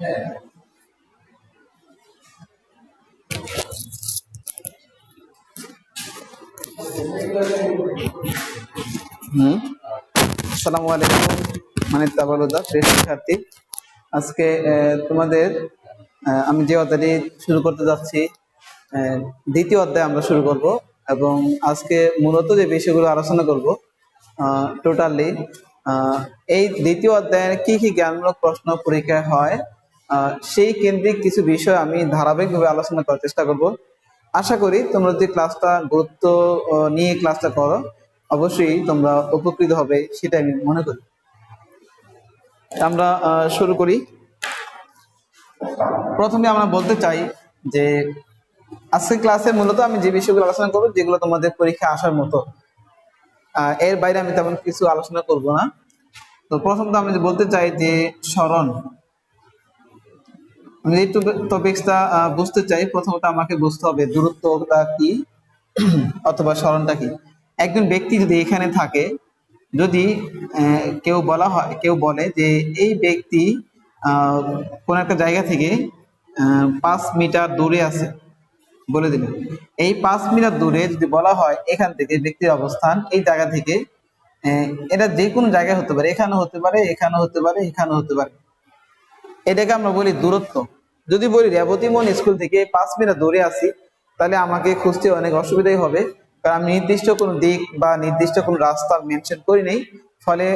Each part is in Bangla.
হুম। আসসালামু আলাইকুম, মানে তাবারুদা প্রিয় শিক্ষার্থী। আজকে তোমাদের আমি যে অধ্যায়টি শুরু করতে যাচ্ছি, দ্বিতীয় অধ্যায় আমরা শুরু করব। এবং আজকে মূলত যে বিষয়গুলো আলোচনা করব, টোটালি এই দ্বিতীয় অধ্যায়ের কি কি জ্ঞানমূলক প্রশ্ন পরীক্ষায় হয়, সেই কেন্দ্রিক কিছু বিষয় আমি ধারাবাহিকভাবে আলোচনা করার চেষ্টা করব। আশা করি তোমরা যদি ক্লাসটা গুরুত্ব নিয়ে ক্লাসটা করো, অবশ্যই তোমরা উপকৃত হবে, সেটা আমি মনে করি। আমরা শুরু করি। প্রথমে আমরা বলতে চাই যে আজকে ক্লাসে মূলত আমি যে বিষয়গুলো আলোচনা করবো, যেগুলো তোমাদের পরীক্ষা আসার মতো, এর বাইরে আমি তেমন কিছু আলোচনা করব না। তো প্রথমত আমি বলতে চাই যে স্মরণ। আমি এই টপিকসটা বুঝতে চাই, প্রথমত আমাকে বুঝতে হবে দূরত্বটা কি অথবা স্মরণটা কি। একজন ব্যক্তি যদি এখানে থাকে, যদি কেউ বলে যে এই ব্যক্তি কোন একটা জায়গা থেকে 5 মিটার দূরে আছে, বলে দিলেন। এই 5 মিটার দূরে যদি বলা হয় এখান থেকে ব্যক্তির অবস্থান এই জায়গা থেকে, এটা যে কোনো জায়গায় হতে পারে, এখানে হতে পারে, এখানে হতে পারে, এখানে হতে পারে, এটাকে আমরা বলি দূরত্ব। যদি বলি রেবতীমোহন স্কুল থেকে 5 মিটার দূরে আছি, তাহলে আমাকে খুঁজতে অনেক অসুবিধাই হবে, কারণ আমি নির্দিষ্ট কোনো দিক বা নির্দিষ্ট কোনো রাস্তা মেনশন করি নেই। ফলে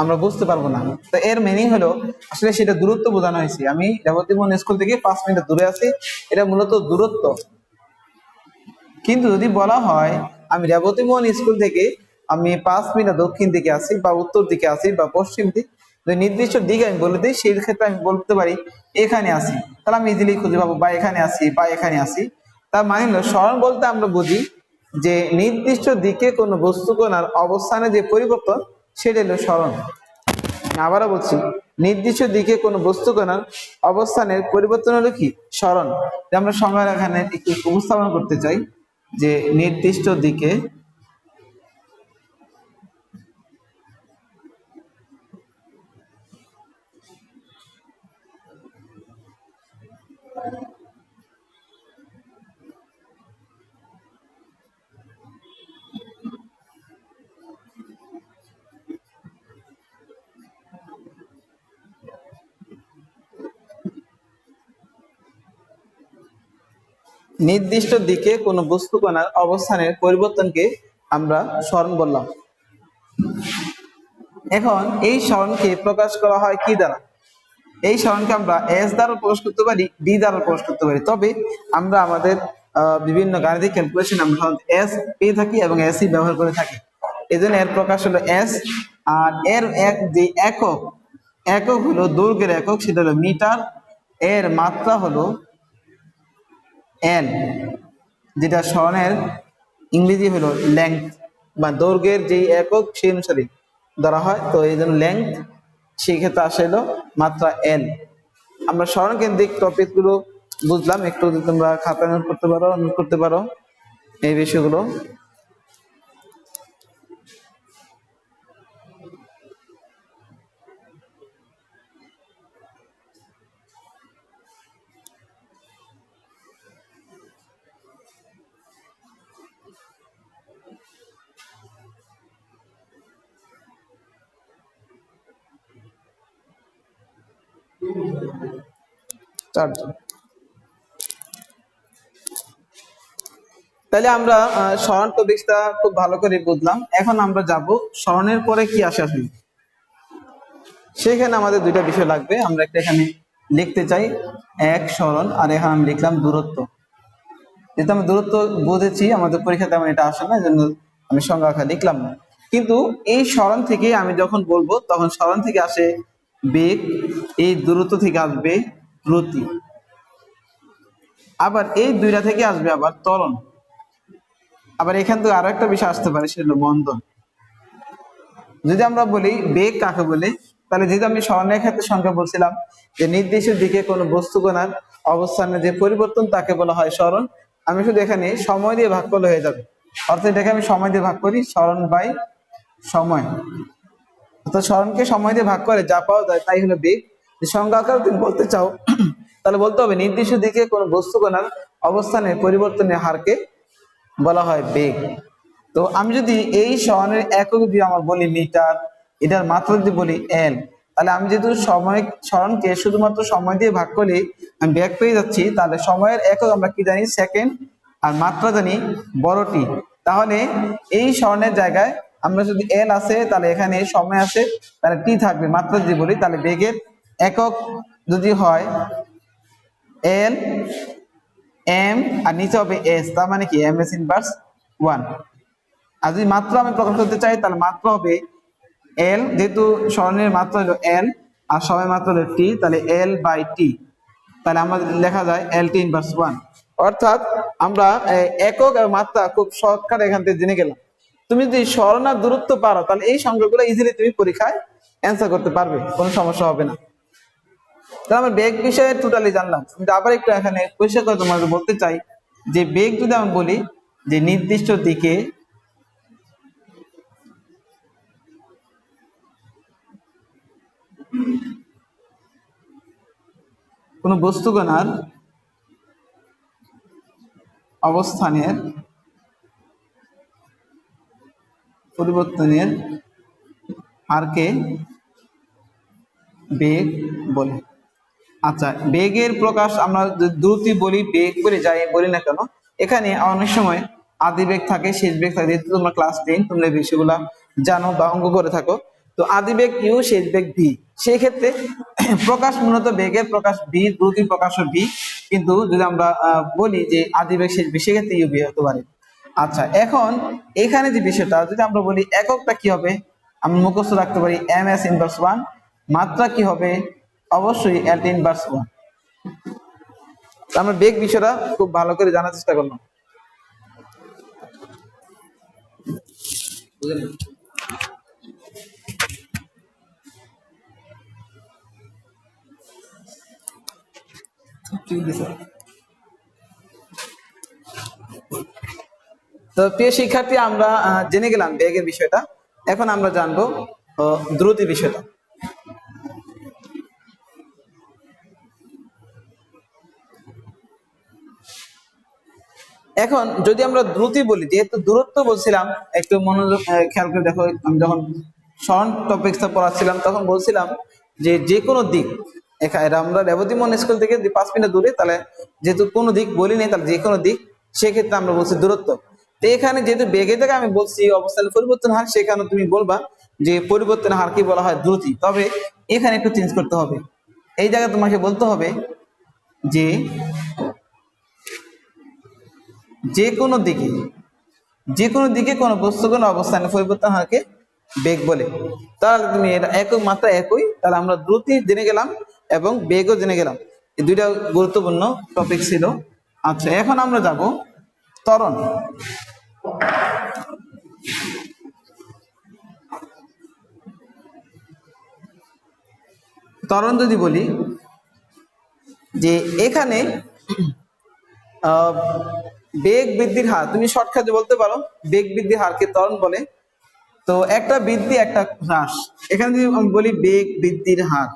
আমরা বুঝতে পারবো না। তো এর মিনিং হলো আসলে সেটা দূরত্ব বোঝানো হয়েছে। আমি রেবতীমোহন স্কুল থেকে 5 মিটার দূরে আছি, এটা মূলত দূরত্ব। কিন্তু যদি বলা হয় আমি রেবতীমোহন স্কুল থেকে আমি 5 মিটার দক্ষিণ দিকে আছি বা উত্তর দিকে আছি বা পশ্চিম দিক, যদি নির্দিষ্ট দিক আমি বলে দিই, সেই ক্ষেত্রে আমি বলতে পারি এখানে আছি, তাহলে আমি ইজিলি খুঁজে পাবো বা এখানে আছি বা এখানে আছি। তার মানে হলো স্মরণ বলতে আমরা বুঝি যে নির্দিষ্ট দিকে কোনো বস্তু কোণার অবস্থানে যে পরিবর্তন, সেটা হলো স্মরণ। আবারও বলছি, নির্দিষ্ট দিকে কোনো বস্তু কোণার অবস্থানের পরিবর্তন হলো কি স্মরণ। আমরা সংজ্ঞা এখানে একটু উপস্থাপন করতে চাই যে নির্দিষ্ট দিকে নির্দিষ্ট দিকে কোনো বস্তু কণার অবস্থানের পরিবর্তনকে আমরা স্মরণ বললাম। এখন এই স্মরণকে প্রকাশ করা হয় কি দ্বারা? এই স্মরণকে আমরা এস দ্বারা প্রকাশ করতে পারি, ডি দ্বারা প্রকাশ করতে পারি। তবে আমরা আমাদের বিভিন্ন গাণিতিক ক্যালকুলেশন আমরা সাধারণত এস পেয়ে থাকি এবং এসই ব্যবহার করে থাকি। এই জন্য এর প্রকাশ হলো এস। আর এর যে একক, একক হলো দৈর্ঘ্যের একক, সেটা হলো মিটার। এর মাত্রা হলো এন, যেটা স্মরণের ইংরেজি হলো লেংথ, বা দৈর্ঘ্যের যে একক সেই অনুসারে ধরা হয়। তো এই জন্য লেংথ, সেই ক্ষেত্রে আসে হলো মাত্রা এন। আমরা স্মরণ কেন্দ্রিক টপিক গুলো বুঝলাম, একটু যদি তোমরা খাতা নোট করতে পারো এই বিষয়গুলো। চারজন। তাহলে আমরা স্মরণ টপিকটা খুব ভালো করে বুঝলাম। এখন আমরা যাব স্মরণের পরে কি আসে আসলে। সেখানে আমাদের দুইটা বিষয় লাগবে, আমরা একটা এখানে লিখতে চাই, এক স্মরণ, আর এখানে আমি লিখলাম দূরত্ব। যেহেতু আমি দূরত্ব বুঝেছি, আমাদের পরীক্ষাতে তেমন এটা আসে না, এই জন্য আমি সংজ্ঞা আকারে লিখলাম না। কিন্তু এই স্মরণ থেকে আমি যখন বলবো, তখন স্মরণ থেকে আসে বেগ, এই দূরত্ব থেকে আসবে দ্রুতি, আবার এই দুইটা থেকে আসবে আবার ত্বরণ, আবার এখান থেকে আরো একটা বিষয় আসতে পারে, সেটা হলো মন্দন। যদি আমরা বলি বেগ কাকে বলে, তাহলে যেহেতু আমি স্মরণের ক্ষেত্রে সংখ্যা বলছিলাম যে নির্দিষ্ট দিকে কোনো বস্তু কণার অবস্থানে যে পরিবর্তন, তাকে বলা হয় স্মরণ। আমি শুধু এখানে সময় দিয়ে ভাগ করলে হয়ে যাবে, অর্থাৎ এটাকে আমি সময় দিয়ে ভাগ করি, স্মরণ বাই সময়। অর্থাৎ স্মরণকে সময় দিয়ে ভাগ করে যা পাওয়া যায় তাই হলো বেগ। সংজ্ঞা আকারে তুমি বলতে চাও তাহলে বলতে হবে নির্দিষ্ট দিকে কোনো বস্তু কণার অবস্থানের পরিবর্তনের হারকে বলা হয় বেগ। তো আমি যদি এই সরণের একক যদি আমার বলি মিটার, এটার মাত্রা যদি বলি এল, তাহলে আমি যেহেতু সময় সরণকে শুধুমাত্র সময় দিয়ে ভাগ করলে আমি বেগ পেয়ে যাচ্ছি, তাহলে সময়ের একক আমরা কি জানি সেকেন্ড, আর মাত্রা জানি বড় টি। তাহলে এই সরণের জায়গায় আমরা যদি এল আছে তাহলে এখানে সময় আছে, তাহলে টি থাকবে। মাত্রা যদি বলি তাহলে বেগের একক যদি হয় এল এম আর নিচে হবে এস, তার মানে কি এম এস ইনভার্স 1। আর যদি মাত্রা আমি প্রকাশ করতে চাই তাহলে মাত্রা হবে এল, যেহেতু সরণের মাত্রা হলো এল আর সময় মাত্রা হলো টি, তাহলে এল বাই টি, তাহলে আমাদের লেখা যায় এল টি ইনভার্স 1। অর্থাৎ আমরা একক আর মাত্রা খুব শর্টকাট এখান থেকে জেনে গেলাম। তুমি যদি সরণ আর দূরত্ব পারো তাহলে এই সংখ্যাগুলো ইজিলি তুমি পরীক্ষায় অ্যান্সার করতে পারবে, কোনো সমস্যা হবে না। তাহলে আমরা বেগ বিষয়ে টোটালি জানলাম। কিন্তু আবার একটু এখানে পরিষ্কার করে তোমাদের বলতে চাই যে বেগ যদি আমি বলি যে নির্দিষ্ট দিকে কোনো বস্তু কণার অবস্থানের পরিবর্তনের হারকে বেগ বলে। আচ্ছা, বেগের প্রকাশ আমরা দ্রুতি বলি, বেগ বলে যাই বলি না কেন, এখানে অনেক সময় আদি বেগ থাকে, শেষ বেগ থাকে। যেহেতু তোমরা ক্লাস 10 তোমরা এই বিষয়গুলা জানো বা অঙ্ক করে থাকো, তো আদি বেগ ইউ, শেষ বেগ ভি। সেই ক্ষেত্রে প্রকাশ মূলত বেগের প্রকাশ ভি, দ্রুতির প্রকাশ ভি, কিন্তু যদি আমরা বলি যে আদি বেগ শেষ বেগ সেক্ষেত্রে ইউ ভি হতে পারে। আচ্ছা, এখন এখানে যে বিষয়টা যদি আমরা বলি এককটা কি হবে, আমি মুখস্থ রাখতে পারি এম এস ইনভার্স 1। মাত্রা কি হবে, অবশ্যই এল টি ইনভার্স 1। আমরা বেগ বিষয়টা খুব ভালো করে জানার চেষ্টা করলাম। তো প্রিয় শিক্ষার্থী, আমরা জেনে গেলাম বেগের বিষয়টা। এখন আমরা জানবো দ্রুতি বিষয়টা। এখন যদি আমরা দ্রুতি বলি, যেহেতু দূরত্ব বলছিলাম, একটু মনোযোগ খেয়াল করে দেখো, আমি যখন সরণ টপিকসটা পড়াচ্ছিলাম তখন বলছিলাম যে যে কোনো দিক, এখানে আমরা রেবতী মন স্কুল থেকে 5 মিনিট দূরে, তাহলে যেহেতু কোনো দিক বলি নেই তাহলে যে কোনো দিক, সেক্ষেত্রে আমরা বলছি দূরত্ব। তো এখানে যেহেতু বেগের জায়গায় আমি বলছি অবস্থানের পরিবর্তন হার, সেখানে তুমি বলবা যে পরিবর্তনের হার কি বলা হয় দ্রুতি। তবে এখানে একটু চেঞ্জ করতে হবে, এই জায়গায় তোমাকে বলতে হবে যে যে কোনো দিকে কোনো বস্তু কোনো অবস্থানের পরিবর্তন হারকে বেগ বলে। তাহলে তুমি এটা একক মাত্রা একই, তাহলে আমরা দ্রুতি জেনে গেলাম এবং বেগও জেনে গেলাম। এই দুইটা গুরুত্বপূর্ণ টপিক ছিল। আচ্ছা, এখন আমরা যাব ত্বরণ। ত্বরণ যদি বলি যে এখানে বেগ বৃদ্ধির হার, তুমি শর্টকাটে বলতে পারো বেগ বৃদ্ধির হারকে ত্বরণ বলে। তো একটা বৃদ্ধি একটা হ্রাস, এখানে যদি আমি বলি বেগ বৃদ্ধির হার,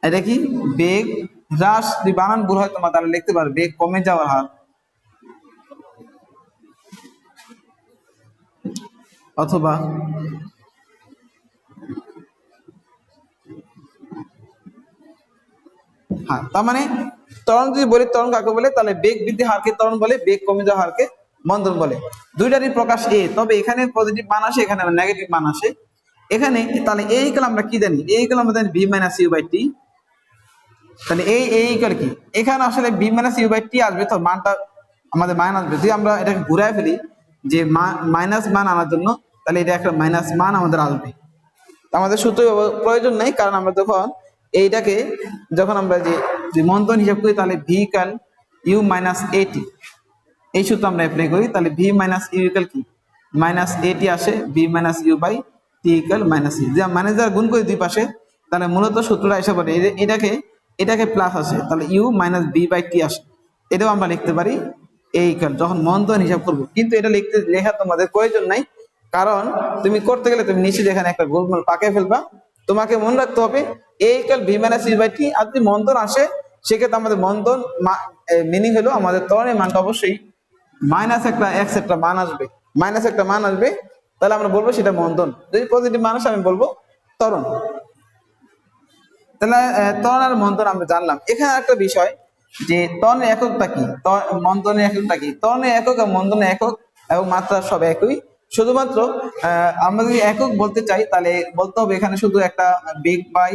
এটা কি বেগ হ্রাস, যদি বানান ভুল হয় তোমার তাহলে লিখতে পারো বেগ কমে যাওয়ার হার, অথবা হ্যাঁ, তার মানে ত্বরণ যদি বলি ত্বরণ কাকে বলে, তাহলে বেগ বৃদ্ধি হারকে ত্বরণ বলে, বেগ কমে যাওয়া হারকে মন্দন বলে। দুইটারই প্রকাশ এ, তবে এখানে পজিটিভ মান আসে, এখানে নেগেটিভ মান আসে। এখানে তাহলে এই ইকুয়াল আমরা কি জানি, এই ইকুয়াল আমরা জানি বি মাইনাস ইউ বাই টি। তাহলে এই ইকুয়াল কি, এখানে আসলে বি মাইনাস ইউ বাই টি আসবে, তো মানটা আমাদের মাইনাস আসবে। যদি আমরা এটাকে ঘুরায় ফেলি যে মাইনাস মান আনার জন্য, তাহলে এটা একটা মাইনাস মান আমাদের আসবে। আমাদের সূত্র প্রয়োজন নেই, কারণ আমরা এইটাকে যখন আমরা যে মন্তন হিসাব করি, তাহলে ভি ইকুয়াল ইউ মাইনাস এটি, এই সূত্র আমরা অ্যাপ্লাই করি, তাহলে ভি মাইনাস ইউ ইকুয়াল কি মাইনাস এটি আসে, V minus U by T equal minus E. যে মাইনাস দ্বারা গুণ করে দুই পাশে, তাহলে মূলত সূত্রটা এসে পড়ে এটাকে প্লাস আসে, তাহলে you minus B by T আসে। এটাও আমরা লিখতে পারি এই ইকুয়াল যখন মন্তন হিসাব করব, কিন্তু এটা লেখা তোমাদের প্রয়োজন নাই, কারণ তুমি করতে গেলে তুমি নিশ্চিত এখানে একটা গোলমাল পাকিয়ে ফেলবা। তোমাকে মনে রাখতে হবে A equal V minus C by T. আর যদি মন্দন আসে সেক্ষেত্রে আমাদের মন্দন মিনিং হলো আমাদের ত্বরণের মানটা অবশ্যই মাইনাস একটা এক্স একটা মান আসবে, মাইনাস একটা মান আসবে, তাহলে আমরা বলবো সেটা মন্দন। যদি পজিটিভ মান আসে আমি বলবো ত্বরণ। তাহলে ত্বরণ আর মন্দন আমরা জানলাম। এখানে একটা বিষয় যে ত্বরণের এককটা কি, মন্দনের এককটা কি। ত্বরণের একক এবং মন্দনের একক এবং মাত্রা সব একই, শুধুমাত্র আমরা যদি একক বলতে চাই তাহলে বলতে হবে এখানে শুধু একটা বেগ বাই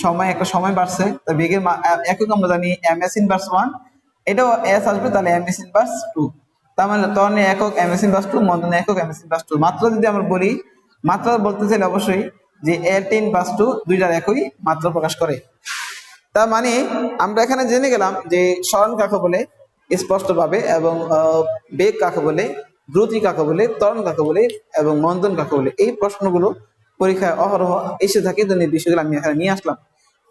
সময়, একটা সময় বাড়ছে, তা বেগের একক আমরা জানি এম এস ইনভার্স 1, এটাও এস আসবে তাহলে এম এস ইনভার্স 2। তার মানে ত্বরণের একক এম এস ইনভার্স 2, মন্দনের একক এম এস ইনভার্স 2। মাত্রা যদি আমরা বলি, মাত্রা বলতে চাইলে অবশ্যই যে এল টেন বাস 2 দুইটার একই মাত্রা প্রকাশ করে। তার মানে আমরা এখানে জেনে গেলাম যে সরণ কাকে বলে স্পষ্ট ভাবে, এবং বেগ কাকে বলে, দ্রুতি কাকে বলে, ত্বরণ কাকে বলে, এবং মন্দন কাকে বলে। এই প্রশ্নগুলো পরীক্ষায় অহরহ এসে থাকে, তো এই বিষয়গুলো আমি এখানে নিয়ে আসলাম।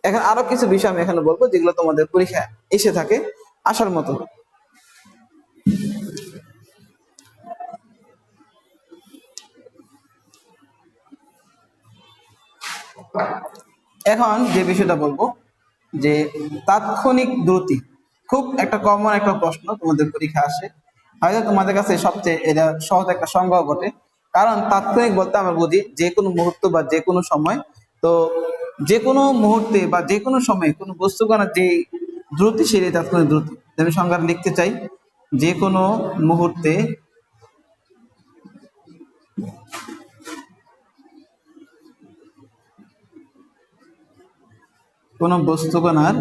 এখন আরো কিছু বিষয় আমি এখানে বলবো যেগুলো তোমাদের পরীক্ষায় এসে থাকে আসার মতো। এখন যে বিষয়টা বলবো যে তাৎক্ষণিক দ্রুতি, খুব একটা কমন একটা প্রশ্ন তোমাদের পরীক্ষা আসে, হয়তো তোমাদের কাছে সবচেয়ে এটা সহজ একটা সংজ্ঞা বটে। কারণ তাৎক্ষণিক বলতে আমরা বুঝি যে কোনো মুহূর্ত বা যে কোনো সময়। তো যে কোনো মুহূর্তে বা যে কোনো সময়ে কোনো বস্তু কণার যে দ্রুতি সেটাই তাৎক্ষণিক দ্রুতি। আমি সংজ্ঞাটা লিখতে চাই, যে কোনো মুহূর্তে কোনো বস্তু কণার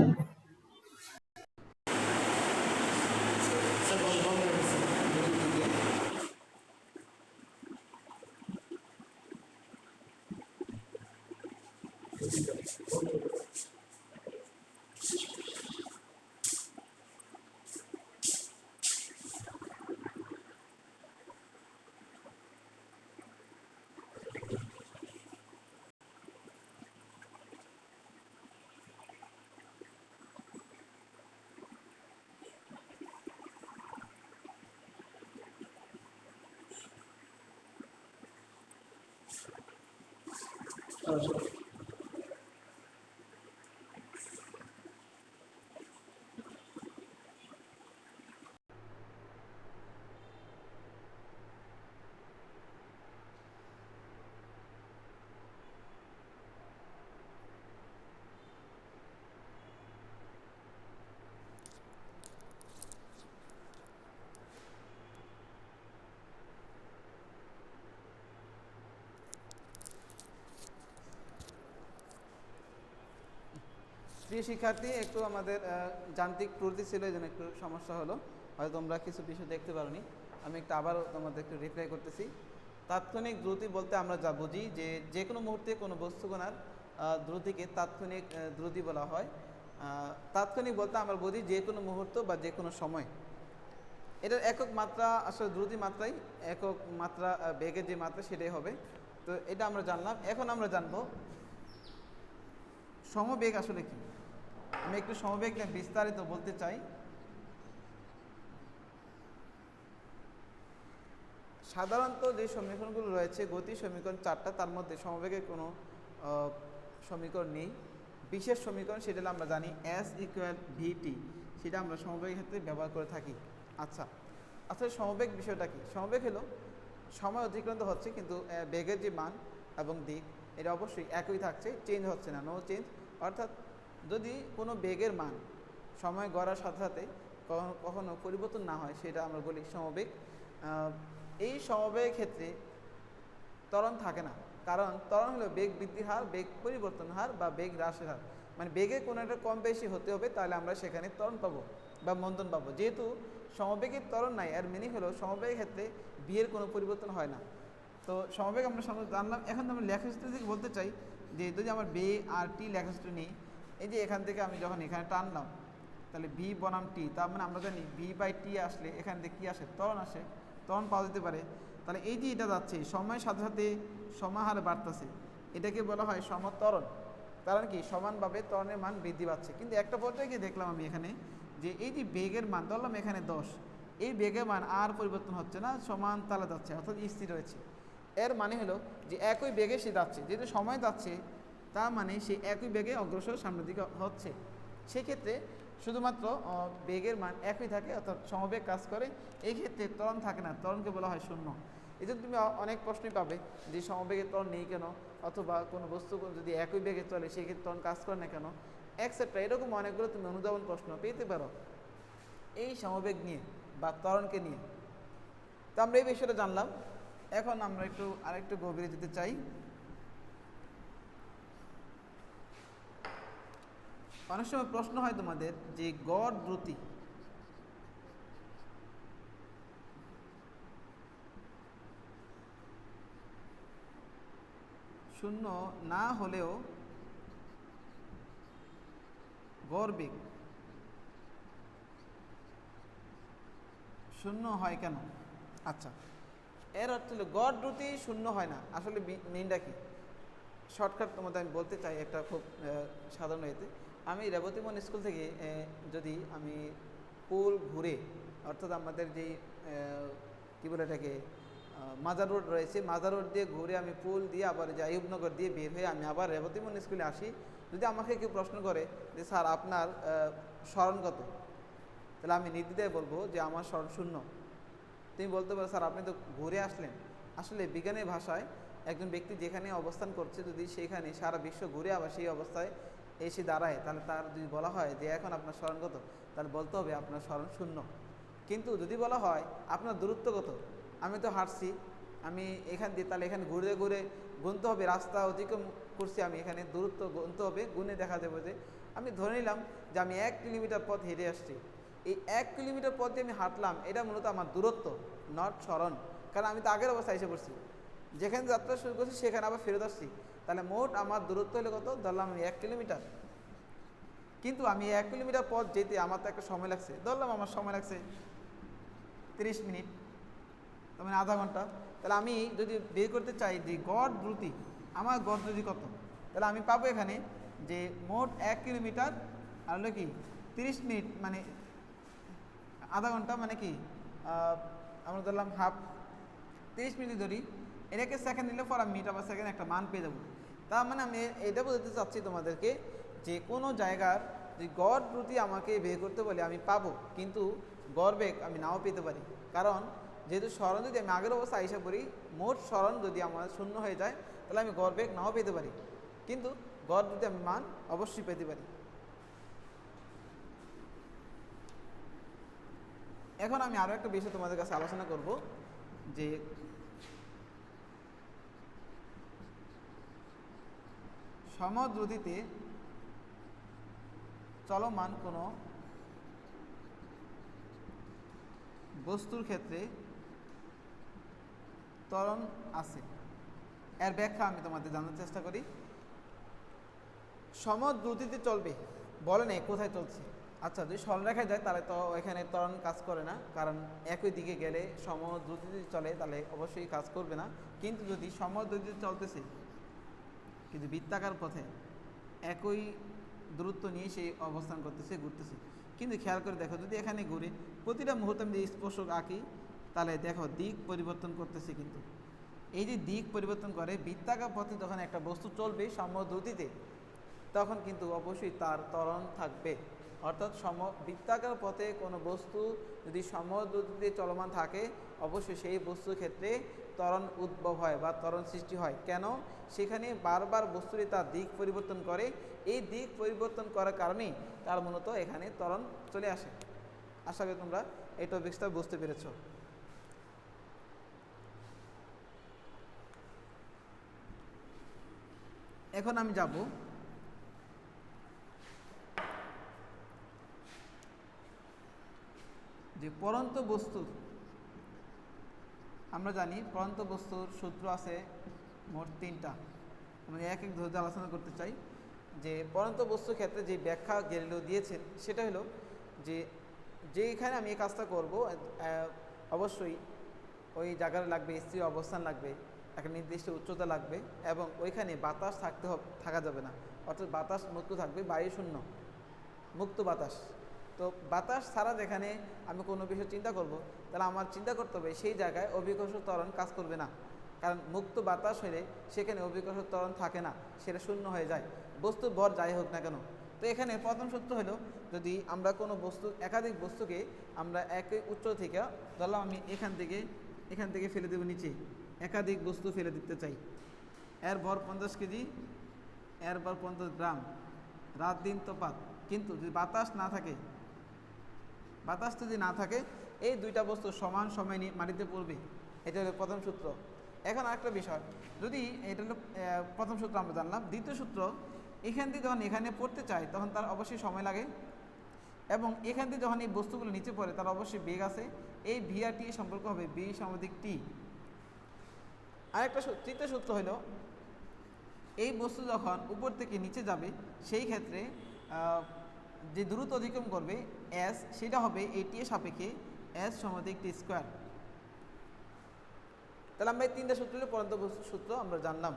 প্রিয় শিক্ষার্থী, একটু আমাদের যান্ত্রিক ত্রুটি ছিল, এই জন্য একটু সমস্যা হলো, হয়তো তোমরা কিছু বিষয় দেখতে পারোনি। আমি একটু আবারও তোমাদের একটু রিপ্লাই করতেছি। তাৎক্ষণিক দ্রুতি বলতে আমরা যা বুঝি যে যে কোনো মুহূর্তে কোনো বস্তু কণার দ্রুতিকে তাৎক্ষণিক দ্রুতি বলা হয়। তাৎক্ষণিক বলতে আমরা বুঝি যে কোনো মুহূর্ত বা যে কোনো সময়। এটার একক মাত্রা আসলে দ্রুতি মাত্রাই, একক মাত্রা বেগের যে মাত্রা সেটাই হবে। তো এটা আমরা জানলাম। এখন আমরা জানবো সমবেগ আসলে কি। আমি একটু সমবেগ নিয়ে বিস্তারিত বলতে চাই। সাধারণত যে সমীকরণগুলো রয়েছে গতি সমীকরণ 4টা, তার মধ্যে সমবেগের কোনো সমীকরণ নেই। বিশেষ সমীকরণ সেটা আমরা জানি এস ইকুয়াল ভিটি, সেটা আমরা সমবেগের ক্ষেত্রে ব্যবহার করে থাকি। আচ্ছা, আসলে সমবেগ বিষয়টা কি? সমবেগ হলো সময় অতিক্রান্ত হচ্ছে কিন্তু বেগের যে মান এবং দিক এটা অবশ্যই একই থাকছে, চেঞ্জ হচ্ছে না, নো চেঞ্জ। অর্থাৎ যদি কোনো বেগের মান সময় গড়ার সাথে সাথে কখনো পরিবর্তন না হয়, সেটা আমরা বলি সমবেগ। এই সমবেগের ক্ষেত্রে ত্বরণ থাকে না, কারণ ত্বরণ হলো বেগ বৃদ্ধির হার, বেগ পরিবর্তন হার বা বেগ হ্রাসের হার। মানে বেগে কোনো একটা কম বেশি হতে হবে, তাহলে আমরা সেখানে ত্বরণ পাবো বা মন্দন পাবো। যেহেতু সমবেগের ত্বরণ নাই, এর মিনিং হলো সমবেগের ক্ষেত্রে বিয়ের কোনো পরিবর্তন হয় না। তো সমবেগ আমরা জানলাম। এখন আমরা লেখাসূত্র থেকে বলতে চাই যে যদি আমার বে আর টি লেখাসূত্র নিই, এই যে এখান থেকে আমি যখন এখানে টানলাম তাহলে ভি বনাম টি, তার মানে আমরা জানি ভি বাই টি আসলে এখান থেকে কী আসে, ত্বরণ আসে, ত্বরণ পাওয়া যেতে পারে। তাহলে এই যে এটা যাচ্ছে সময়ের সাথে সাথে সমাহারে বাড়তেছে, এটাকে বলা হয় সমত্বরণ। কারণ কি সমানভাবে ত্বরণের মান বৃদ্ধি পাচ্ছে। কিন্তু একটা পর্যায়ে গিয়ে দেখলাম আমি এখানে যে এই যে বেগের মান ধরলাম এখানে 10, এই বেগের মান আর পরিবর্তন হচ্ছে না, সমান তালে যাচ্ছে, অর্থাৎ স্থির রয়েছে। এর মানে হলো যে একই বেগে সে যাচ্ছে, যেহেতু সময় যাচ্ছে তার মানে সে একই বেগে অগ্রসর সামনের দিকে হচ্ছে। সেক্ষেত্রে শুধুমাত্র বেগের মান একই থাকে, অর্থাৎ সমবেগ কাজ করে। এই ক্ষেত্রে ত্বরণ থাকে না, ত্বরণকে বলা হয় শূন্য। এই জন্য তুমি অনেক প্রশ্নই পাবে যে সমবেগের ত্বরণ নেই কেন, অথবা কোনো বস্তু যদি একই বেগে চলে সেক্ষেত্রে ত্বরণ কাজ করে না কেন, এক্সেট্রা। এরকম অনেকগুলো তুমি অনুধাবন প্রশ্ন পেতে পারো এই সমবেগ নিয়ে বা ত্বরণকে নিয়ে। তো আমরা এই বিষয়টা জানলাম। এখন আমরা আরেকটু গভীরে যেতে চাই। অনেক সময় প্রশ্ন হয় তোমাদের যে গড় দ্রুতি শূন্য না হলেও গড় বেগ শূন্য হয় কেন? আচ্ছা, এর অর্থ হলো গড় দ্রুতি শূন্য হয় না। আসলে মেইনটা কি, শর্টকাট তোমাদের আমি বলতে চাই একটা খুব সাধারণ হয়েতে। আমি রেবতীমন স্কুল থেকে যদি আমি পুল ঘুরে, অর্থাৎ আমাদের যেই কী বলে এটাকে মাজার রোড রয়েছে, মাজার রোড দিয়ে ঘুরে আমি পুল দিয়ে আবার যে আইয়ুবনগর দিয়ে বের হয়ে আমি আবার রেবতীমন স্কুলে আসি, যদি আমাকে কেউ প্রশ্ন করে যে স্যার আপনার স্মরণ কত, তাহলে আমি নির্দ্বিধায় বলবো যে আমার স্মরণ শূন্য। তুমি বলতে পারো স্যার আপনি তো ঘুরে আসলেন। আসলে বিজ্ঞানের ভাষায় একজন ব্যক্তি যেখানে অবস্থান করছে, যদি সেখানে সারা বিশ্ব ঘুরে আবার সেই অবস্থায় এসে দাঁড়ায়, তাহলে তার যদি বলা হয় যে এখন আপনার স্মরণ কত, তাহলে বলতে হবে আপনার স্মরণ শূন্য। কিন্তু যদি বলা হয় আপনার দূরত্ব কত, আমি তো হাঁটছি, আমি এখান দিয়ে, তাহলে এখানে ঘুরে ঘুরে গুনতে হবে, রাস্তা অতিক্রম করছি আমি, এখানে দূরত্ব গুনতে হবে, গুনে দেখা যাবে যে আমি ধরে নিলাম যে আমি 1 কিলোমিটার পথ হেঁটে আসছি। এই 1 কিলোমিটার পথ দিয়ে আমি হাঁটলাম, এটা মূলত আমার দূরত্ব, নট স্মরণ। কারণ আমি তো আগের অবস্থায় এসে পড়ছি, যেখানে যাত্রা শুরু করছি সেখানে আবার ফেরত আসছি। তাহলে মোট আমার দূরত্ব হলো কত, ধরলাম আমি 1 কিলোমিটার। কিন্তু আমি 1 কিলোমিটার পথ যেতে আমার তো একটা সময় লাগছে, ধরলাম আমার সময় লাগছে 30 মিনিট, তার মানে আধা ঘন্টা। তাহলে আমি যদি বের করতে চাই যে গড় দ্রুতি, আমার গড় দ্রুতি কত, তাহলে আমি পাবো এখানে যে মোট 1 কিলোমিটার আর হলো কি 30 মিনিট, মানে আধা ঘন্টা, মানে কি আমরা ধরলাম হাফ, 30 মিনিট ধরি, এটাকে সেকেন্ড নিলে পর আমি মিটার বা সেকেন্ড একটা মান পেয়ে যাবো। তার মানে আমি এটা বলতে চাচ্ছি তোমাদেরকে যে কোনো জায়গার যে গড় দ্রুতি আমাকে বের করতে বলে আমি পাবো, কিন্তু গড় বেগ আমি নাও পেতে পারি। কারণ যেহেতু স্মরণ যদি আমি আগের অবস্থায় আইসা করি, মোট স্মরণ যদি আমার শূন্য হয়ে যায়, তাহলে আমি গড় বেগ নাও পেতে পারি, কিন্তু গড় দ্রুতি আমি মান অবশ্যই পেতে পারি। এখন আমি আরও একটা বিষয় তোমাদের কাছে আলোচনা করব যে সমদ্রুতিতে চলমান কোনো বস্তুর ক্ষেত্রে ত্বরণ আছে, এর ব্যাখ্যা আমি তোমাদের জানার চেষ্টা করি। সমদ্রুতিতে চলবে বলে নেই কোথায় চলছে। আচ্ছা, যদি সরলরেখায় যায় তাহলে তো এখানে ত্বরণ কাজ করে না, কারণ একই দিকে গেলে সমদ্রুতিতে চলে তাহলে অবশ্যই কাজ করবে না। কিন্তু যদি সমদ্রুতিতে চলতেছে কিন্তু বৃত্তাকার পথে একই দূরত্ব নিয়ে সেই অবস্থান করতেছে, ঘুরতেছে, কিন্তু খেয়াল করে দেখো যদি এখানে ঘুরে প্রতিটা মুহূর্তে আমি যদি স্পর্শক আঁকি, তাহলে দেখো দিক পরিবর্তন করতেছে। কিন্তু এই যে দিক পরিবর্তন করে বৃত্তাকার পথে যখন একটা বস্তু চলবে সমদ্রুতিতে, তখন কিন্তু অবশ্যই তার ত্বরণ থাকবে। অর্থাৎ বৃত্তাকার পথে কোনো বস্তু যদি সমদ্রুতিতে চলমান থাকে, অবশ্যই সেই বস্তুর ক্ষেত্রে ত্বরণ উদ্ভব হয় বা ত্বরণ সৃষ্টি হয়। কেন? সেখানে বারবার বস্তুটি তার দিক পরিবর্তন করে, এই দিক পরিবর্তন করার কারণেই তার মূলত এখানে ত্বরণ চলে আসে। আশা করি তোমরা এই টপিক্সটা বুঝতে পেরেছ। এখন আমি যাব যে পরন্ত বস্তুর, আমরা জানি পরন্ত বস্তুর সূত্র আছে মোট 3টা, আমি এক এক ধরে আলোচনা করতে চাই। যে পরন্ত বস্তুর ক্ষেত্রে যে ব্যাখ্যা গ্যালিলিও দিয়েছেন সেটা হলো যে যেখানে আমি এই কাজটা করব অবশ্যই ওই জায়গায় লাগবে স্থির অবস্থান, লাগবে একটা নির্দিষ্ট উচ্চতা লাগবে, এবং ওইখানে বাতাস থাকা যাবে না, অর্থাৎ বাতাস মুক্ত থাকবে, বায়ু শূন্য মুক্ত বাতাস। তো বাতাস ছাড়া যেখানে আমি কোনো বিষয় চিন্তা করব, তাহলে আমার চিন্তা করতে হবে সেই জায়গায় অভিকর্ষ ত্বরণ কাজ করবে না। কারণ মুক্ত বাতাস হলে সেখানে অভিকর্ষজ ত্বরণ থাকে না, সেটা শূন্য হয়ে যায়, বস্তুর ভর যাই হোক না কেন। তো এখানে প্রথম সূত্র হলো, যদি আমরা কোনো বস্তু একাধিক বস্তুকে আমরা একই উচ্চ থেকে ধরলাম, আমি এখান থেকে ফেলে দেবো নিচে, একাধিক বস্তু ফেলে দিতে চাই, এর ভর 50 কেজি, এর ভর 50 গ্রাম, রাত দিন তফাৎ। কিন্তু যদি বাতাস না থাকে, বাতাস যদি না থাকে, এই দুইটা বস্তু সমান সময় নিয়ে মাটিতে পড়বে। এটা হলো প্রথম সূত্র। এখন আরেকটা বিষয়, যদি এটা হলো প্রথম সূত্র আমরা জানলাম। দ্বিতীয় সূত্র, এখান থেকে যখন এখানে পড়তে চাই তখন তার অবশ্যই সময় লাগে, এবং এখান থেকে যখন এই বস্তুগুলো নিচে পড়ে তার অবশ্যই বেগ আছে। এই ভি আর টি সম্পর্ক হবে বি সমাধিক টি। আরেকটা তৃতীয় সূত্র হলো, এই বস্তু যখন উপর থেকে নিচে যাবে সেই ক্ষেত্রে যে দূরত্ব অতিক্রম করবে এস, সেটা হবে এই টি এর সাপেক্ষে এস সমাধিক টি স্কোয়ার। তাহলে আমরা এই তিনটা সূত্রের পরন্ত সূত্র আমরা জানলাম।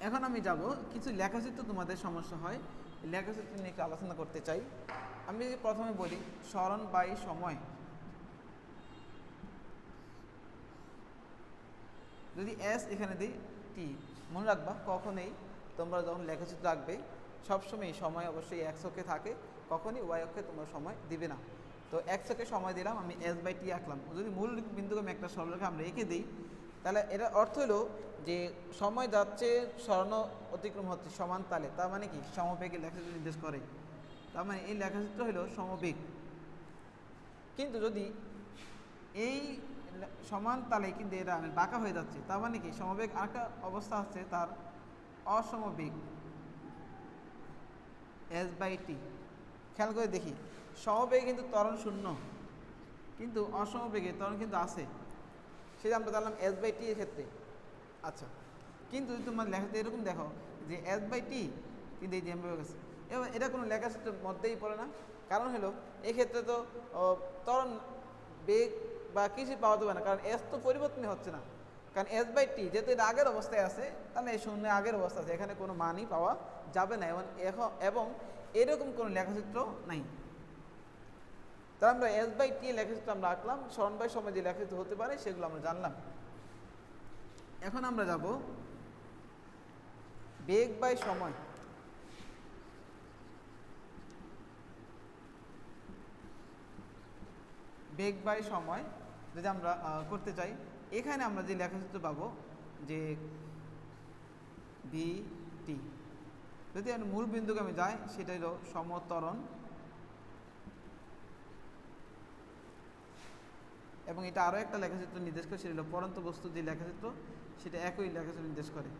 এখন আমি যাব কিছু লেখাচিত্র তোমাদের সমস্যা হয়, লেখাচিত্র নিয়ে একটু আলোচনা করতে চাই। আমি যদি প্রথমে বলি সরণ বাই সময়, যদি এস এখানে দিই টি, মনে রাখবা কখনোই তোমরা যখন লেখাচিত্র আঁকবে সবসময় সময় অবশ্যই এক্স অক্ষে থাকে, কখনই ওয়াই অক্ষে তোমরা সময় দিবে না। তো এক্স অক্ষে সময় দিলাম, আমি এস বাই টি আঁকলাম। যদি মূল বিন্দুকে আমি একটা সরলরেখা আমরা এঁকে দিই, তাহলে এটা অর্থ হলো যে সময় যাচ্ছে স্বর্ণ অতিক্রম হচ্ছে সমান তালে, তার মানে কি সমবেগে লেখাচিত্র নির্দেশ করে, তার মানে এই লেখাচিত্র হলো সমবেগ। কিন্তু যদি এই সমান তালে কিন্তু এটা বাঁকা হয়ে যাচ্ছে, তার মানে কি সমবেগ আরেকটা অবস্থা হচ্ছে তার অসমবেগ এস বাই টি। খেয়াল করে দেখি, সমবেগে কিন্তু ত্বরণ শূন্য, কিন্তু অসমবেগে ত্বরণ কিন্তু আছে, সেটা আমরা জানলাম এস বাই টি এর ক্ষেত্রে। আচ্ছা, কিন্তু যদি তোমার লেখাতে এরকম দেখো যে এস বাই টি কিন্তু এই এমভাবে গেছে, এবার এটা কোনো লেখাচিত্রের মধ্যেই পড়ে না। কারণ হলো এক্ষেত্রে তো ত্বরণ বেগ বা কিছু পাওয়া যাবে না, কারণ এস তো পরিবর্তনই হচ্ছে না। কারণ এস বাই টি যেহেতু এটা আগের অবস্থায় আছে, তাহলে এই শূন্য আগের অবস্থা আছে, এখানে কোনো মানই পাওয়া যাবে না, এবং এরকম কোনো লেখাচিত্র নাই। তাহলে আমরা এস বাই টি লেখাচিত্র আমরা আঁকলাম, সরণ বাই সময় যে লেখাচিত্র হতে পারে সেগুলো আমরা জানলাম। এখন আমরা যাব বেগ বাই সময়। বেগ বাই সময় যদি আমরা করতে চাই, এখানে আমরা যে লেখাচিত্র পাবো যে বি টি, যদি আমি মূল বিন্দুকে আমি যাই সেটা হলো সমত্বরণ, এবং এটা আরও একটা লেখাচিত্র নির্দেশ করে, সেটা হলো পরন্ত বস্তুর যে লেখাচিত্র সেটা একই লেখাচিত্র নির্দেশ করে।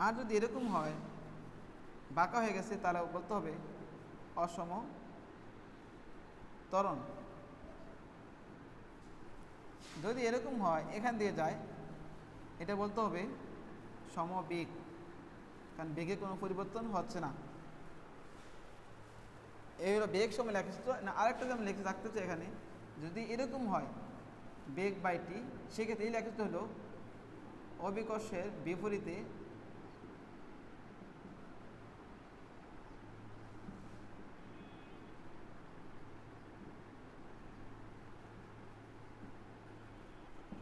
আর যদি এরকম হয় বাঁকা হয়ে গেছে, তাহলে বলতে হবে অসম ত্বরণ। যদি এরকম হয় এখান দিয়ে যায়, এটা বলতে হবে সমবেগ, কারণ বেগে কোনো পরিবর্তন হচ্ছে না। এই হলো বেগ সময় লেখাচিত্র। না, আরেকটা যে আমি লিখে রাখতে চাই এখানে, যদি এরকম হয় বেগ বাই টি, সেক্ষেত্রে এই লেখাচিত্র হলো অভিকর্ষের বিপরীতে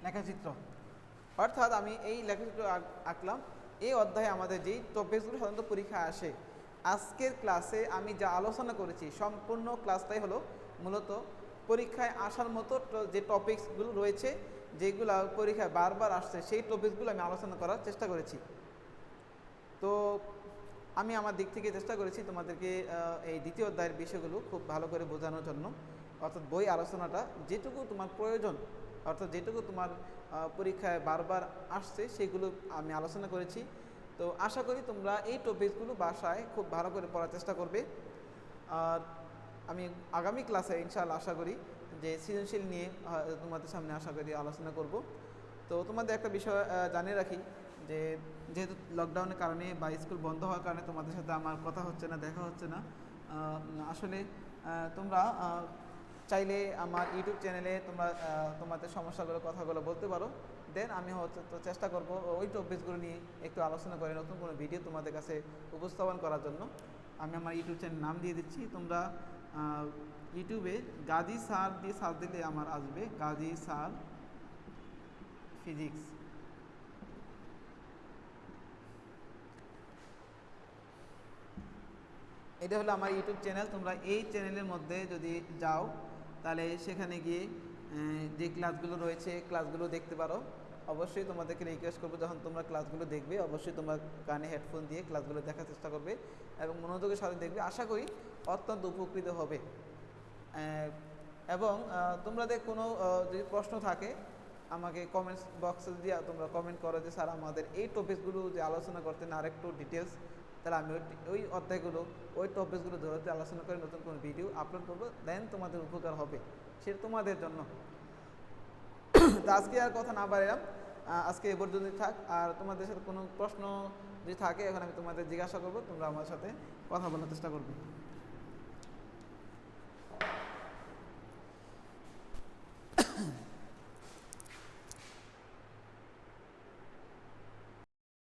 লেখাচিত্র। অর্থাৎ আমি এই লেখাচিত্র আঁকলাম। এই অধ্যায়ে আমাদের যেই টপিকসগুলো সাধারণত পরীক্ষায় আসে, আজকের ক্লাসে আমি যা আলোচনা করেছি সম্পূর্ণ ক্লাসটাই হলো মূলত পরীক্ষায় আসার মতো যে টপিকসগুলো রয়েছে, যেগুলো পরীক্ষায় বারবার আসছে, সেই টপিকসগুলো আমি আলোচনা করার চেষ্টা করেছি। তো আমি আমার দিক থেকে চেষ্টা করেছি তোমাদেরকে এই দ্বিতীয় অধ্যায়ের বিষয়গুলো খুব ভালো করে বোঝানোর জন্য। অর্থাৎ বই আলোচনাটা যেটুকু তোমার প্রয়োজন, অর্থাৎ যেটুকু তোমার পরীক্ষায় বারবার আসছে, সেগুলো আমি আলোচনা করেছি। তো আশা করি তোমরা এই টপিকসগুলো বাসায় খুব ভালো করে পড়ার চেষ্টা করবে। আর আমি আগামী ক্লাসে ইনশাআল্লাহ আশা করি যে সৃজনশীল নিয়ে তোমাদের সামনে আশা করি আলোচনা করব। তো তোমাদের একটা বিষয় জানিয়ে রাখি, যে যেহেতু লকডাউনের কারণে বা স্কুল বন্ধ হওয়ার কারণে তোমাদের সাথে আমার কথা হচ্ছে না, দেখা হচ্ছে না। আসলে তোমরা চাইলে আমার ইউটিউব চ্যানেলে তোমরা তোমাদের সমস্যাগুলো কথাগুলো বলতে পারো, দেন আমি তো চেষ্টা করব ওই টপিকসগুলো নিয়ে একটু আলোচনা করে নতুন কোনো ভিডিও তোমাদের কাছে উপস্থাপন করার জন্য। আমি আমার ইউটিউব চ্যানেল নাম দিয়ে দিচ্ছি, তোমরা ইউটিউবে গাজী স্যার দিয়ে সার্চ দিলে আমার আসবে গাজী স্যার ফিজিক্স। এটা হলো আমার ইউটিউব চ্যানেল। তোমরা এই চ্যানেলের মধ্যে যদি যাও তাহলে সেখানে গিয়ে যে ক্লাসগুলো রয়েছে ক্লাসগুলো দেখতে পারো। অবশ্যই তোমাদেরকে রিকোয়েস্ট করবো, যখন তোমরা ক্লাসগুলো দেখবে অবশ্যই তোমরা কানে হেডফোন দিয়ে ক্লাসগুলো দেখার চেষ্টা করবে এবং মনোযোগের সাথে দেখবে। আশা করি অত্যন্ত উপকৃত হবে। এবং তোমাদের কোনো যদি প্রশ্ন থাকে আমাকে কমেন্টস বক্সে দিয়ে তোমরা কমেন্ট করো যে স্যার আমাদের এই টপিকসগুলো যে আলোচনা করতেন আরেকটু ডিটেলস, তাহলে আমি ওই অধ্যায়গুলো ওই টপিকসগুলো ধরতে আলোচনা করে নতুন কোনো ভিডিও আপলোড করবো, দেন তোমাদের উপকার হবে, সেটা তোমাদের জন্য। তো আজকে আর কথা না বাড়ালাম, আজকে এ পর্যন্ত থাক। আর তোমাদের সাথে কোনো প্রশ্ন যদি থাকে এখন আমি তোমাদের জিজ্ঞাসা করবো, তোমরা আমার সাথে কথা বলার চেষ্টা করবে।